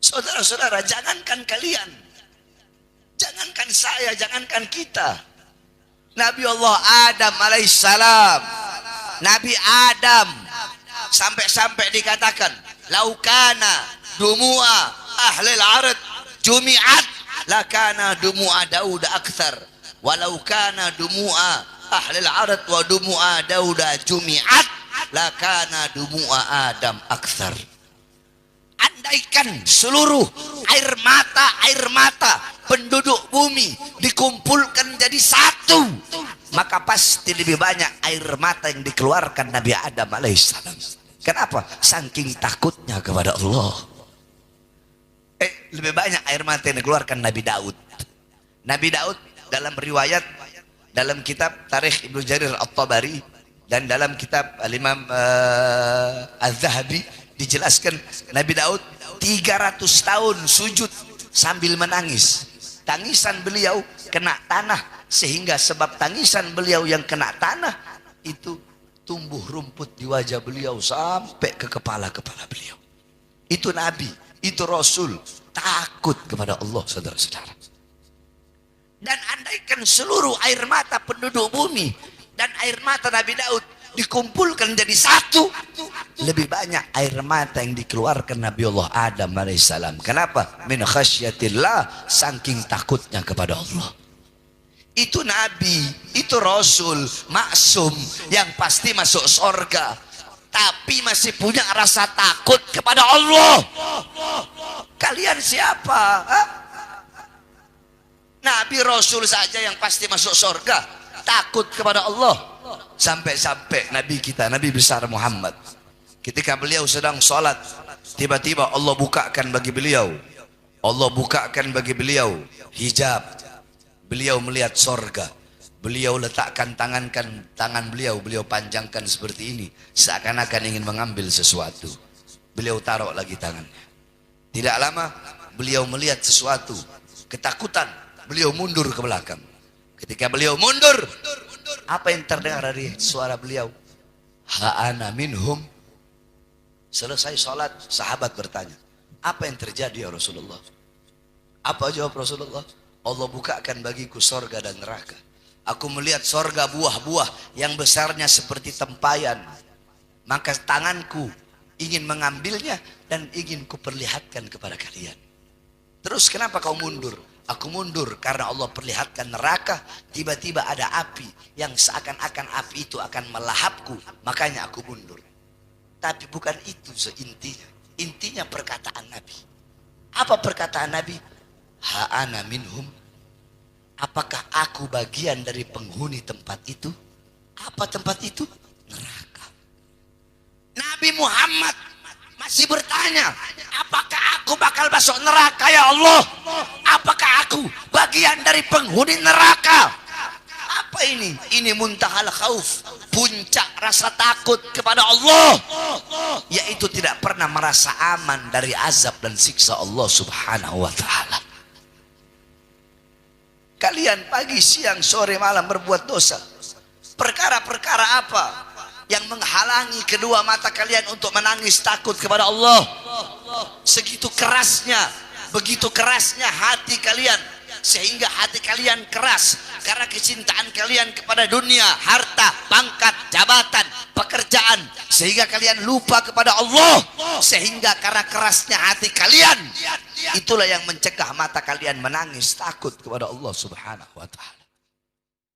Saudara-saudara, jangankan kalian, jangankan saya, jangankan kita. Nabi Allah Adam alaihissalam, Nabi Adam sampai-sampai dikatakan, laukana dumu'a ahlil ard jumi'at lakana dumu'a Daud akthar, walau kana dumu'a ahlil ard wa dumu'a Daud jumi'at lakana dumu'a Adam akthar. Andaikan seluruh air mata penduduk bumi dikumpulkan jadi satu, maka pasti lebih banyak air mata yang dikeluarkan Nabi Adam alaihissalam. Kenapa? Saking takutnya kepada Allah. Lebih banyak air mata yang dikeluarkan Nabi Daud. Nabi Daud dalam riwayat, dalam kitab Tarikh Ibnu Jarir At-Tabari dan dalam kitab Al-Imam Az-Zahabi dijelaskan Nabi Daud 300 tahun sujud sambil menangis. Tangisan beliau kena tanah, sehingga sebab tangisan beliau yang kena tanah itu tumbuh rumput di wajah beliau sampai ke kepala-kepala beliau. Itu Nabi, itu Rasul, takut kepada Allah, saudara-saudara. Dan andaikan seluruh air mata penduduk bumi dan air mata Nabi Daud dikumpulkan jadi satu, lebih banyak air mata yang dikeluarkan Nabi Allah Adam alaihissalam. Kenapa? Min khasyatillah, saking takutnya kepada Allah. Itu Nabi, itu Rasul, maksum, yang pasti masuk surga, tapi masih punya rasa takut kepada Allah. Kalian siapa? Nabi Rasul saja yang pasti masuk surga, takut kepada Allah. Sampai-sampai Nabi kita, Nabi besar Muhammad, ketika beliau sedang sholat, tiba-tiba Allah bukakan bagi beliau, Allah bukakan bagi beliau hijab. Beliau melihat sorga. Beliau letakkan tangan beliau, beliau panjangkan seperti ini, seakan-akan ingin mengambil sesuatu. Beliau taruh lagi tangannya. Tidak lama beliau melihat sesuatu, ketakutan, beliau mundur ke belakang. Ketika beliau mundur, apa yang terdengar dari suara beliau? Ha'ana minhum. Selesai sholat, sahabat bertanya, apa yang terjadi ya Rasulullah? Apa jawab Rasulullah? Allah bukakan bagiku sorga dan neraka. Aku melihat sorga buah-buah yang besarnya seperti tempayan. Maka tanganku ingin mengambilnya dan ingin kuperlihatkan kepada kalian. Terus kenapa kau mundur? Aku mundur karena Allah perlihatkan neraka, tiba-tiba ada api yang seakan-akan api itu akan melahapku, makanya aku mundur. Tapi bukan itu seintinya. Intinya perkataan Nabi. Apa perkataan Nabi? Ha'ana minhum. Apakah aku bagian dari penghuni tempat itu? Apa tempat itu? Neraka. Nabi Muhammad masih bertanya, apakah aku bakal masuk neraka ya Allah? Apakah aku bagian dari penghuni neraka? Apa ini? Ini muntahal khauf, puncak rasa takut kepada Allah, yaitu tidak pernah merasa aman dari azab dan siksa Allah subhanahu wa ta'ala. Kalian pagi, siang, sore, malam berbuat dosa. Perkara-perkara apa yang menghalangi kedua mata kalian untuk menangis takut kepada Allah? Segitu kerasnya, begitu kerasnya hati kalian, sehingga hati kalian keras karena kecintaan kalian kepada dunia, harta, pangkat, jabatan, pekerjaan, sehingga kalian lupa kepada Allah. Sehingga karena kerasnya hati kalian, itulah yang mencegah mata kalian menangis takut kepada Allah subhanahu wa ta'ala.